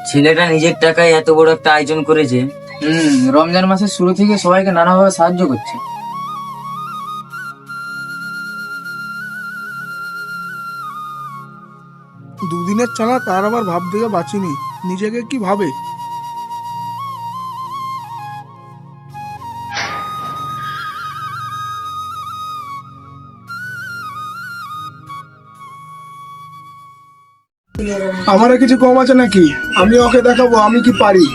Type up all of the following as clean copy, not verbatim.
ছেলেটা নিজের টাকায় এত বড় একটা আয়োজন করেছে। রমজান মাসের শুরু থেকে সবাইকে নানাভাবে সাহায্য করছে। দুদিনের ছাড়া তার আবার ভাব থেকে বাঁচিনি, নিজেকে কি ভাবে। আমারও কিছু কম আছে নাকি? আমি ওকে দেখাবো আমি কি পারি।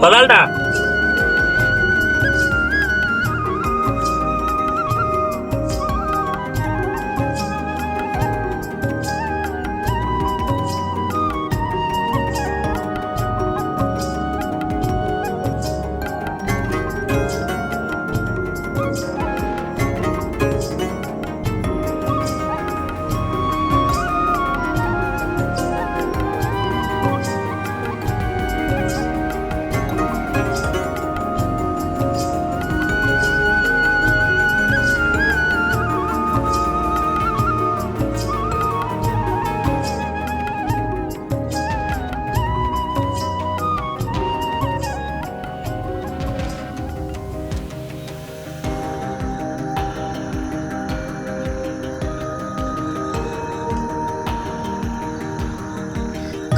বলালটা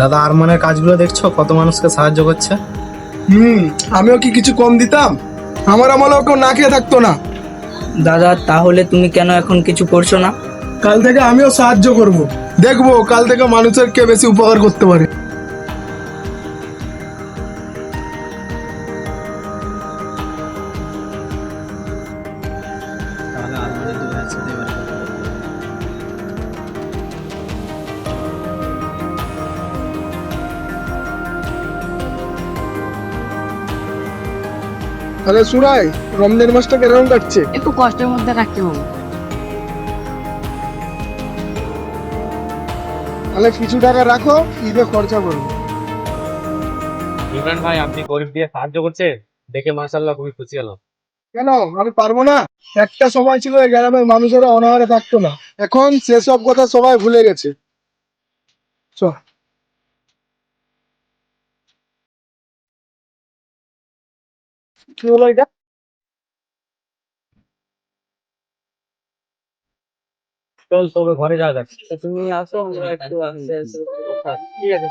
দাদা আরমানের কাজগুলো দেখছো, কত মানুষকে সাহায্য করছে। আমিও কি কিছু কম দিতাম? আমার আমলেও কেউ না খেয়ে থাকতো না। দাদা তাহলে তুমি কেন এখন কিছু করছো না? কাল থেকে আমিও সাহায্য করব, দেখবো কাল থেকে মানুষের কে বেশি উপকার করতে পারে। তাহলে সুরাই, রমজান মাসটা কেরকম কাটছে? একটু কষ্টের মধ্যে রাখতে হবে। তাহলে কিছু টাকা রাখো, ঈদে খরচা করবো। ইমরান ভাই, আপনি গরিব দিয়ে সাহায্য করছেন দেখে মাশাআল্লাহ খুবই খুশি হলাম। কেন আমি পারবো না? একটা সময় ছিল এই গ্রামের মানুষেরা অনাহারে থাকতো না, এখন সেসব কথা সবাই ভুলে গেছে। চ। কি হলো এটা? চল তোকে ঘরে যাওয়া যাক। তুমি আসো, আমরা একটু আসতে আসতে ঠিক আছে।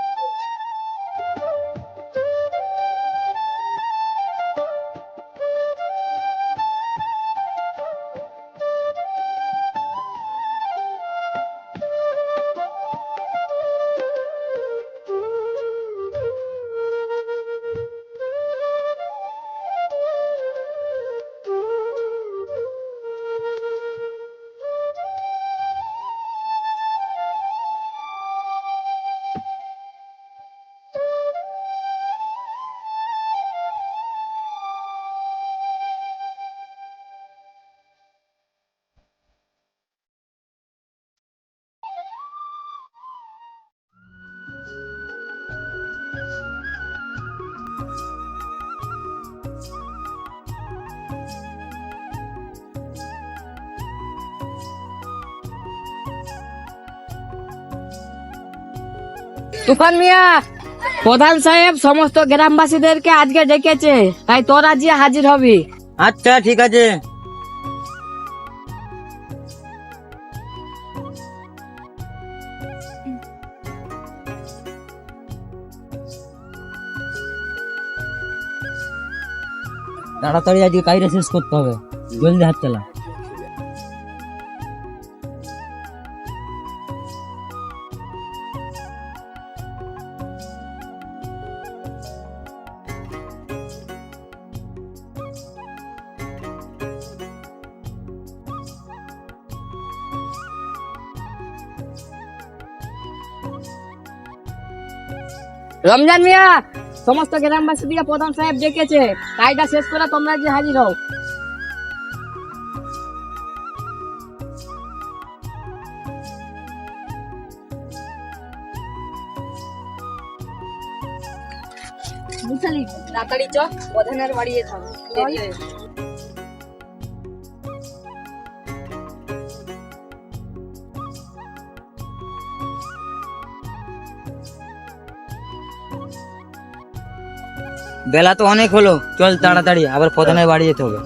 তুফান মিয়া, প্রধান সাহেব সমস্ত গ্রামবাসীদেরকে আজকে ডেকেছে, তাই তোরা যে হাজির হবি। আচ্ছা ঠিক আছে। তাড়াতাড়ি আজকে কাজটা শেষ করতে হবে, জলদি হাত চালা। রমজান মিয়া, সমস্ত গ্রামবাসী দিকে প্রধান সাহেব ডেকেছে, কাজটা শেষ করে তোমরা যে হাজির হও। তাড়াতাড়ি চ, প্রধানের বাড়ি যেতে হবে। বেলা তো অনেক হলো, চল তাড়াতাড়ি, আবার প্রধানের বাড়ি যেতে হবে।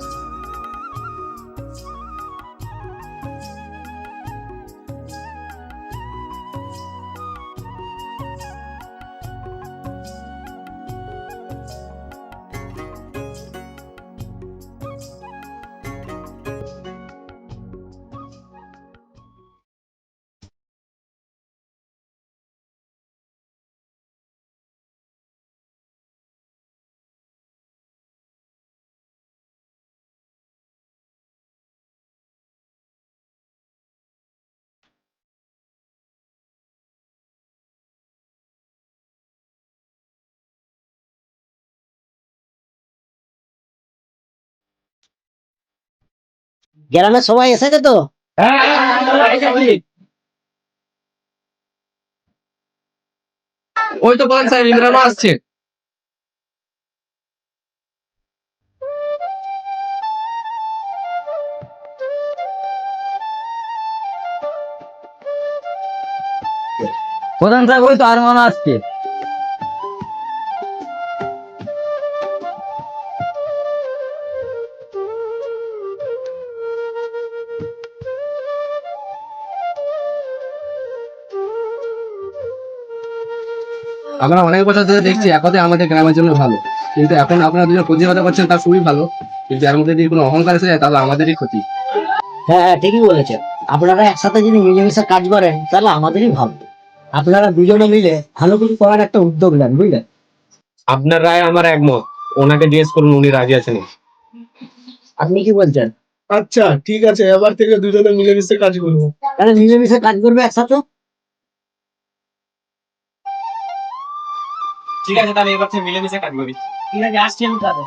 গ্রামের সবাই এসেছে তো? ওই তো প্রধান সাহেব, ইমরান আসছে। প্রধান সাহেব ওই তো আরমান আসছে। আমরা অনেক বছর ধরে দেখছি এক কথায় আমাদের গ্রামের জন্য ভালো, কিন্তু এখন আপনারা দুজন প্রতিবাদ করছেন, তার খুবই ভালো, কিন্তু এর মধ্যে যদি কোনো অহংকার এসে যায় তাহলে আমাদেরই ক্ষতি। হ্যাঁ হ্যাঁ, ঠিকই বলেছেন। আপনারা একসাথে যদি মিলেমিশে কাজ করেন তাহলে আমাদেরই ভালো। আপনারা দুজনে মিলে ভালো কিছু করার একটা উদ্যোগ নেন, বুঝলেন? আপনার রায় আমার একমত, ওনাকে জিজ্ঞেস করুন উনি রাজি আছেন। আপনি কি বলছেন? আচ্ছা ঠিক আছে, এবার থেকে দুজনে মিলেমিশে কাজ করবো। তাহলে মিলেমিশে কাজ করবে একসাথে। ঠিক আছে, তাহলে এবার থেকে মিলেমিশে কাজ করি। ঠিক আছে, আসছি আমি তাহলে।